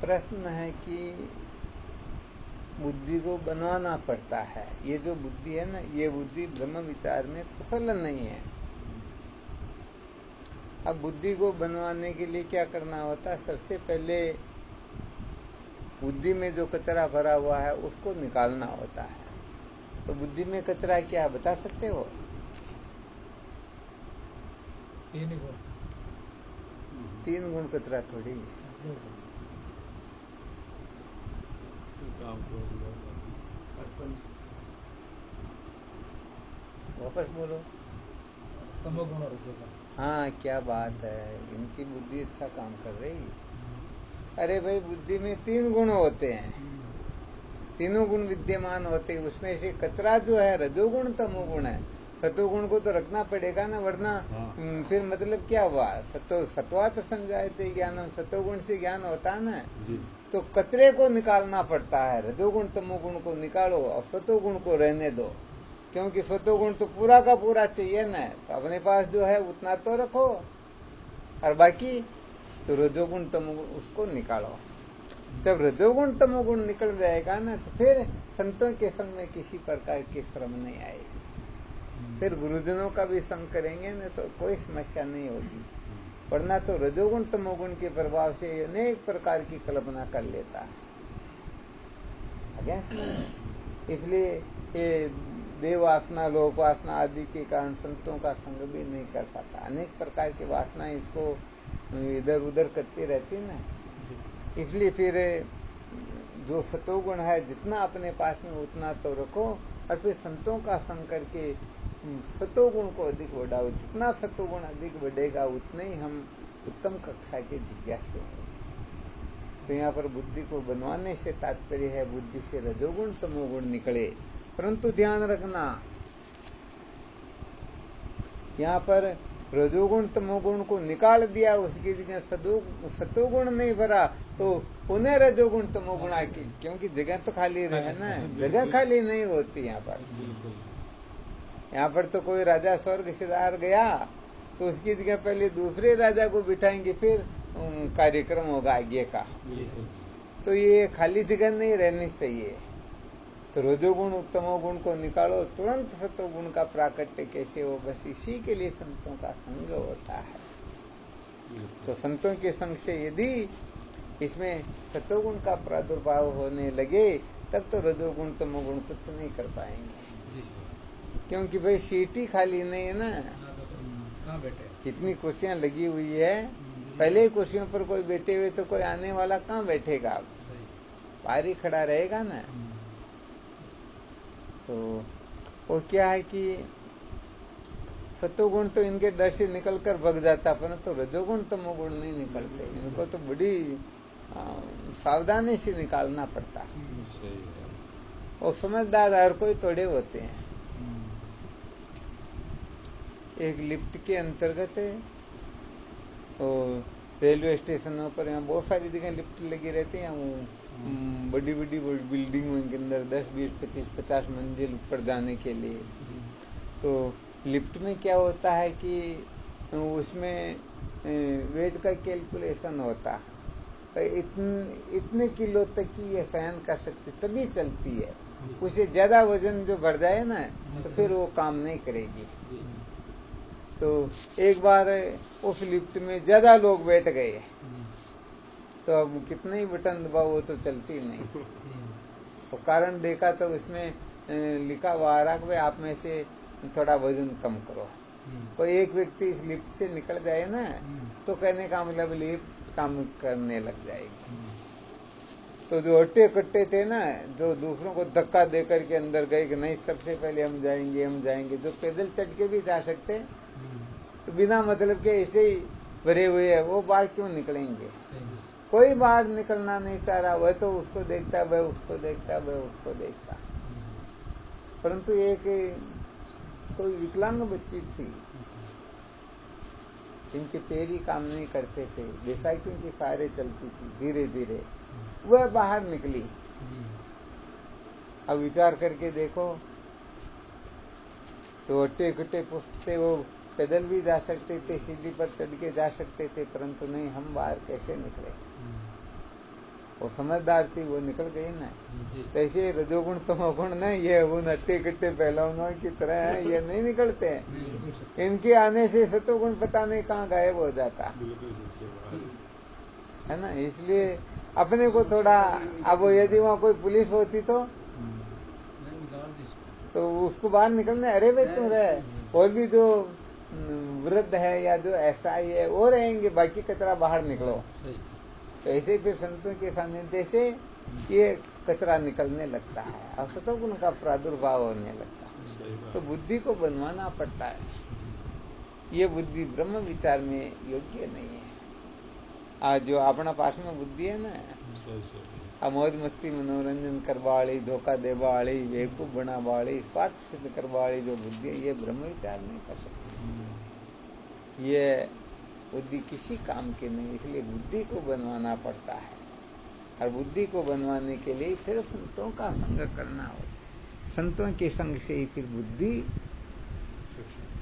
प्रश्न है कि बुद्धि को बनवाना पड़ता है। ये जो बुद्धि है ना, ये बुद्धि ब्रह्म विचार में कुशल नहीं है। अब बुद्धि को बनवाने के लिए क्या करना होता है? सबसे पहले बुद्धि में जो कचरा भरा हुआ है उसको निकालना होता है। तो बुद्धि में कचरा क्या बता सकते हो? तीन गुण कचरा थोड़ी है। वापस बोलो। तमोगुण और रजोगुण। हाँ, क्या बात है, इनकी बुद्धि अच्छा काम कर रही है। अरे भाई, बुद्धि में तीन गुण होते हैं, तीनों गुण विद्यमान होते हैं। उसमें से कचरा जो है रजोगुण तमोगुण है। सतोगुण को तो रखना पड़ेगा ना, वरना फिर मतलब क्या हुआ? सत्वात संजायते ज्ञानम, सतोगुण से ज्ञान होता है ना जी। तो कचरे को निकालना पड़ता है। रजोगुण तमोगुण को निकालो और सतोगुण को रहने दो, क्योंकि सतोगुण तो पूरा का पूरा चाहिए ना। तो अपने पास जो है उतना तो रखो, और बाकी तो रजोगुण तमोगुण उसको निकालो। जब रजोगुण तमोगुण निकल जाएगा ना, तो फिर संतों के संग में किसी प्रकार की श्रम नहीं आएगी। फिर गुरुजनों का भी संग करेंगे ना तो कोई समस्या नहीं होगी, वरना तो रजोगुण तमोगुण के प्रभाव से अनेक प्रकार की कल्पना कर लेता है। इसलिए ये देव वासना लोक वासना आदि के कारण संतों का संग भी नहीं कर पाता। अनेक प्रकार की वासनाएं इसको इधर उधर करती रहती ना। इसलिए फिर जो सतोगुण है जितना अपने पास में उतना तो रखो, और फिर संतों का संग करके सतोगुण को अधिक बढ़ाओ। जितना सतोगुण अधिक बढ़ेगा उतने ही हम उत्तम कक्षा के जिज्ञासु होंगे। तो यहाँ पर बुद्धि को बनवाने से तात्पर्य है बुद्धि से रजोगुण तमोगुण निकले। परंतु ध्यान रखना, यहाँ पर रजोगुण तमोगुण को निकाल दिया, उसकी जगह सतोगुण नहीं भरा, तो उन्हें रजोगुण तमोगुण की, क्योंकि जगह तो खाली रहे ना, जगह खाली नहीं होती यहाँ पर। यहाँ पर तो कोई राजा स्वर्ग सिधार गया तो उसकी जगह पहले दूसरे राजा को बिठाएंगे, फिर कार्यक्रम होगा आगे का। तो ये खाली जगह नहीं रहनी चाहिए। तो रजोगुण तमोगुण को निकालो, तुरंत सतोगुण का प्राकट्य कैसे हो, बस इसी के लिए संतों का संग होता है। तो संतों के संग से यदि इसमें सतोगुण का प्रादुर्भाव होने लगे, तब तो रजोगुण तमोगुण कुछ नहीं कर पाएंगे। क्योंकि भाई सीट ही खाली नहीं है ना, कहाँ बैठे? जितनी कुर्सियां लगी हुई है, पहले ही कुर्सियों पर कोई बैठे हुए तो कोई आने वाला कहाँ बैठेगा? बाहर ही खड़ा रहेगा ना। तो वो क्या है कि सतोगुण तो इनके डर से निकल कर भग जाता, परंतु रजोगुण तमोगुण नहीं निकलते। इनको तो बड़ी सावधानी से निकालना पड़ता। वो समझदार हर कोई थोड़े होते हैं। एक लिफ्ट के अंतर्गत है, और रेलवे स्टेशनों पर यहाँ बहुत सारी जगह लिफ्ट लगी रहती हैं। बड़ी बड़ी बिल्डिंगों के अंदर 10, 20, 25, 50 मंजिल ऊपर जाने के लिए। तो लिफ्ट में क्या होता है कि उसमें वेट का कैलकुलेशन होता है। इतने किलो तक की ये सहन कर सकती तभी चलती है। उससे ज़्यादा वजन जो बढ़ जाए ना, तो फिर वो काम नहीं करेगी। तो एक बार उस लिफ्ट में ज़्यादा लोग बैठ गए, तो अब कितने ही बटन दबाओ वो तो चलती नहीं। तो कारण देखा तो उसमें लिखा हुआ आ रहा कि भाई आप में से थोड़ा वजन कम करो। कोई एक व्यक्ति इस लिफ्ट से निकल जाए ना, तो कहने का मतलब लिफ्ट काम करने लग जाएगी। तो जो अट्टे कट्टे थे ना, जो दूसरों को धक्का दे करके अंदर गए कि नहीं सबसे पहले हम जाएंगे, जो पैदल चढ़ के भी जा सकते, तो बिना मतलब के ऐसे ही भरे हुए है, वो बाहर क्यों निकलेंगे? कोई बाहर निकलना नहीं चाह रहा, वह तो उसको देखता, वह उसको देखता, वह उसको देखता। परंतु एक कोई विकलांग बच्ची थी, जिनके पैर ही काम नहीं करते थे, बैसाखियों की फायरें चलती थी धीरे धीरे, वह बाहर निकली। अब विचार करके देखो, तो अट्टे कट्टे पुष्ट थे, वो पैदल भी जा सकते थे, सीढ़ी पर चढ़ के जा सकते थे, परंतु नहीं, हम बाहर कैसे निकले? वो समझदार थी, वो निकल गई ना। जी ऐसे रजोगुण तमोगुण न ये उन अट्टे कट्टे पहलवानों की तरह हैं, ये नहीं निकलते हैं। इनके आने से सतोगुण पता नहीं कहाँ गायब हो जाता है ना। इसलिए अपने को थोड़ा, अब यदि वहाँ कोई पुलिस होती तो उसको बाहर निकलने, अरे भाई तुम रहे, और भी जो वृद्ध है या जो एसआई है वो रहेंगे, बाकी कचरा बाहर निकलो। सही तो ऐसे फिर संतों के सानिध्य से ये कचरा निकलने लगता है और सतोगुण का प्रादुर्भाव होने लगता है। तो बुद्धि को बनवाना पड़ता है। ये बुद्धि ब्रह्म विचार में योग्य नहीं है। आज जो अपना पास में बुद्धि है ना, आ मौज मस्ती मनोरंजन करवा वाली, धोखा देवा वाली, बेवकूफ बना वाली, स्वार्थ सिद्ध करवा वाली जो बुद्धि है, ये ब्रह्म विचार नहीं कर सकती। ये बुद्धि किसी काम की नहीं, इसलिए बुद्धि को बनवाना पड़ता है। और बुद्धि को बनवाने के लिए फिर संतों का संग करना होता है। संतों के संग से ही फिर बुद्धि,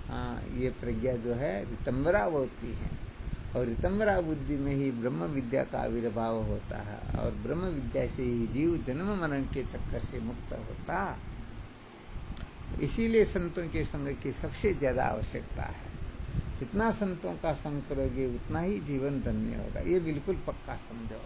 हाँ, ये प्रज्ञा जो है रितंबरा होती है, और रितंबरा बुद्धि में ही ब्रह्म विद्या का आविर्भाव होता है, और ब्रह्म विद्या से ही जीव जन्म मरण के चक्कर से मुक्त होता। इसीलिए संतों के संग की सबसे ज्यादा आवश्यकता है। जितना संतों का संग करोगे उतना ही जीवन धन्य होगा, ये बिल्कुल पक्का समझो।